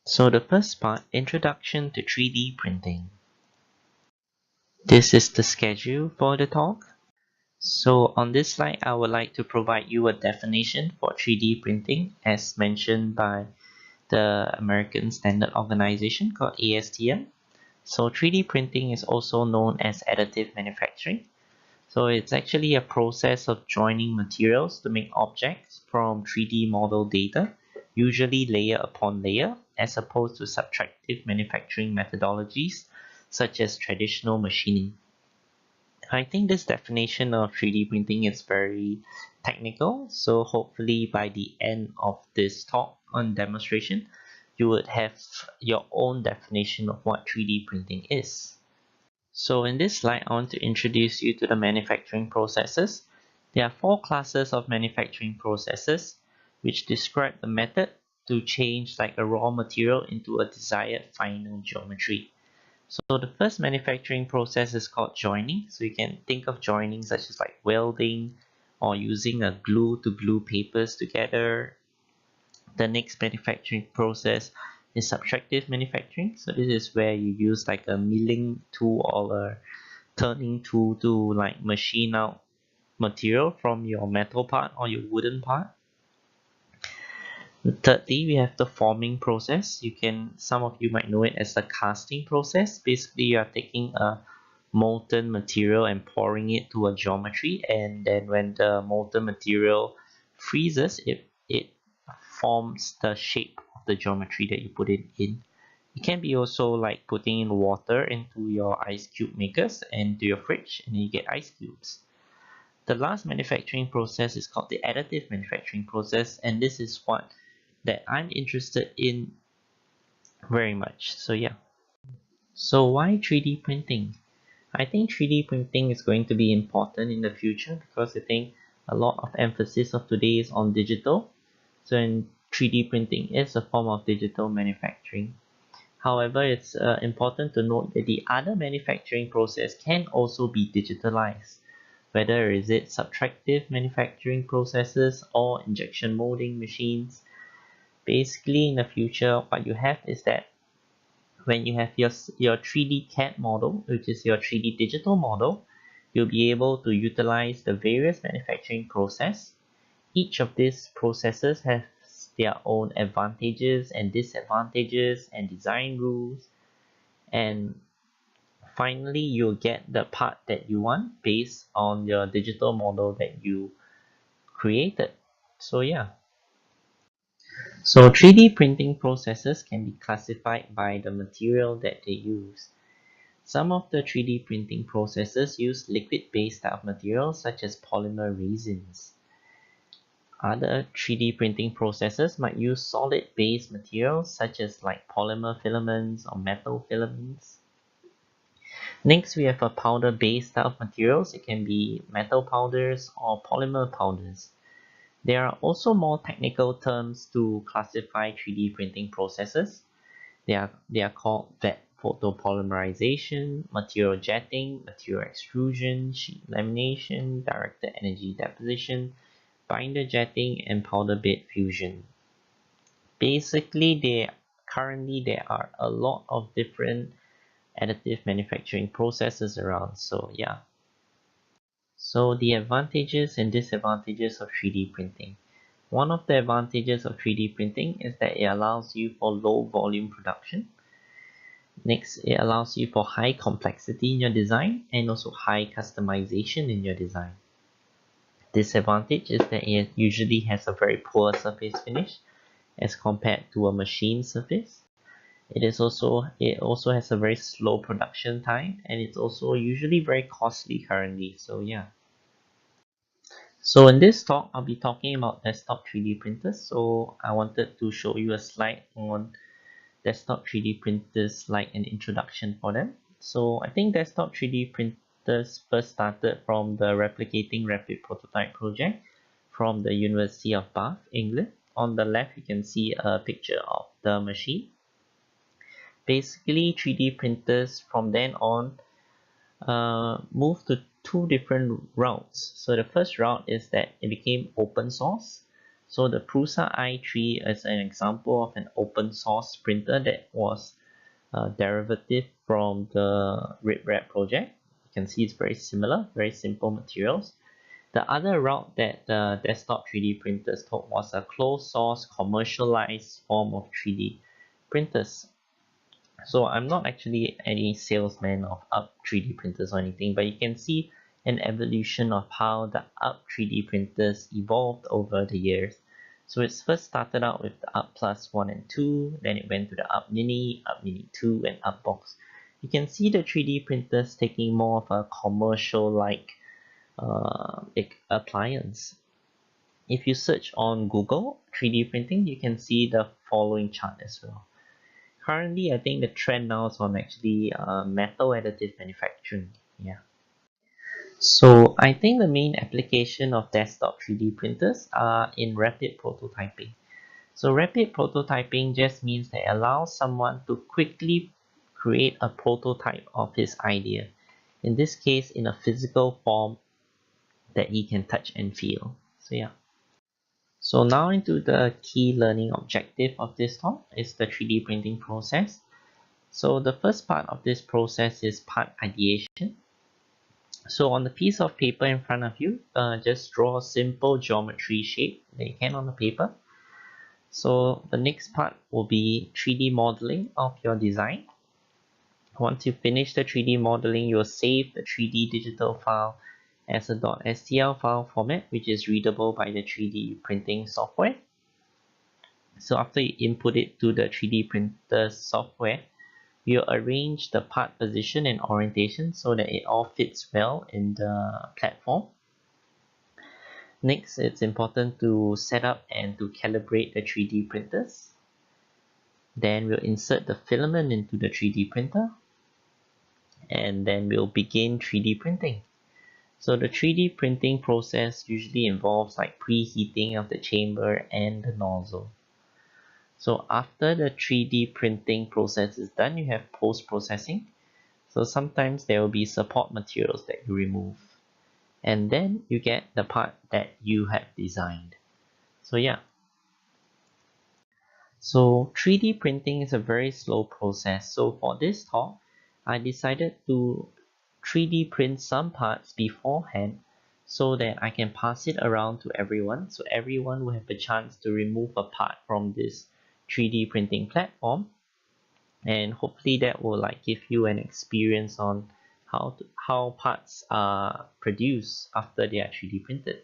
So the first part, Introduction to 3D Printing. This is the schedule for the talk. So on this slide, I would like to provide you a definition for 3D printing as mentioned by the American Standard Organization called ASTM. So 3D printing is also known as additive manufacturing. So it's actually a process of joining materials to make objects from 3D model data, usually layer upon layer, as opposed to subtractive manufacturing methodologies such as traditional machining. I think this definition of 3D printing is very technical, so hopefully by the end of this talk on demonstration, you would have your own definition of what 3D printing is. So in this slide, I want to introduce you to the manufacturing processes. There are four classes of manufacturing processes which describe the method to change like a raw material into a desired final geometry. So the first manufacturing process is called joining. So you can think of joining such as like welding or using a glue to glue papers together. The next manufacturing process is subtractive manufacturing. So this is where you use like a milling tool or a turning tool to like machine out material from your metal part or your wooden part. Thirdly, we have the forming process. Some of you might know it as the casting process. Basically, you are taking a molten material and pouring it to a geometry, and then when the molten material freezes, it forms the shape of the geometry that you put it in. It can be also like putting in water into your ice cube makers and to your fridge, and then you get ice cubes. The last manufacturing process is called the additive manufacturing process, and this is what that I'm interested in very much. So yeah. So why 3D printing? I think 3D printing is going to be important in the future because I think a lot of emphasis of today is on digital. So in 3D printing is a form of digital manufacturing. However, it's important to note that the other manufacturing process can also be digitalized, whether is it subtractive manufacturing processes or injection molding machines. Basically, in the future, what you have is that when you have your 3D CAD model, which is your 3D digital model, you'll be able to utilize the various manufacturing process. Each of these processes has their own advantages and disadvantages and design rules. And finally, you'll get the part that you want based on your digital model that you created. So yeah. So 3D printing processes can be classified by the material that they use. Some of the 3D printing processes use liquid-based type of materials such as polymer resins. Other 3D printing processes might use solid-based materials such as like polymer filaments or metal filaments. Next, we have a powder-based type of materials. It can be metal powders or polymer powders. There are also more technical terms to classify 3D printing processes. They are called wet photopolymerization, material jetting, material extrusion, sheet lamination, directed energy deposition, binder jetting, and powder bed fusion. Basically, currently there are a lot of different additive manufacturing processes around. So yeah. So the advantages and disadvantages of 3D printing. One of the advantages of 3D printing is that it allows you for low volume production. Next, it allows you for high complexity in your design and also high customization in your design. Disadvantage is that it usually has a very poor surface finish as compared to a machine surface. It also has a very slow production time, and it's also usually very costly currently. So yeah. So in this talk, I'll be talking about desktop 3D printers. So I wanted to show you a slide on desktop 3D printers, like an introduction for them. So I think desktop 3D printers first started from the Replicating Rapid Prototype project from the University of Bath, England. On the left, you can see a picture of the machine. Basically, 3D printers from then on moved to two different routes. So the first route is that it became open source. So the Prusa i3 is an example of an open source printer that was a derivative from the RipRap project. You can see it's very similar, very simple materials. The other route that the desktop 3D printers took was a closed source commercialized form of 3D printers. So I'm not actually any salesman of UP 3D printers or anything, but you can see an evolution of how the UP 3D printers evolved over the years. So it's first started out with the UP Plus 1 and 2, then it went to the UP Mini 2, and UP Box. You can see the 3D printers taking more of a commercial-like appliance. If you search on Google 3D printing, you can see the following chart as well. Currently, I think the trend now is on actually metal additive manufacturing. Yeah. So I think the main application of desktop 3D printers are in rapid prototyping. So rapid prototyping just means that it allows someone to quickly create a prototype of his idea. In this case, in a physical form that he can touch and feel. So yeah. So now into the key learning objective of this talk is the 3D printing process. So the first part of this process is part ideation. So on the piece of paper in front of you, just draw a simple geometry shape that you can on the paper. So the next part will be 3D modeling of your design. Once you finish the 3D modeling, you'll save the 3D digital file as a .stl file format, which is readable by the 3D printing software. So after you input it to the 3D printer software, you arrange the part position and orientation so that it all fits well in the platform. Next, it's important to set up and to calibrate the 3D printers. Then we'll insert the filament into the 3D printer, and then we'll begin 3D printing. So the 3D printing process usually involves like preheating of the chamber and the nozzle. So after the 3D printing process is done, you have post-processing. So sometimes there will be support materials that you remove. And then you get the part that you have designed. So yeah. So 3D printing is a very slow process. So for this talk, I decided to 3D print some parts beforehand so that I can pass it around to everyone. So everyone will have a chance to remove a part from this 3D printing platform. And hopefully that will like give you an experience on how parts are produced after they are 3D printed.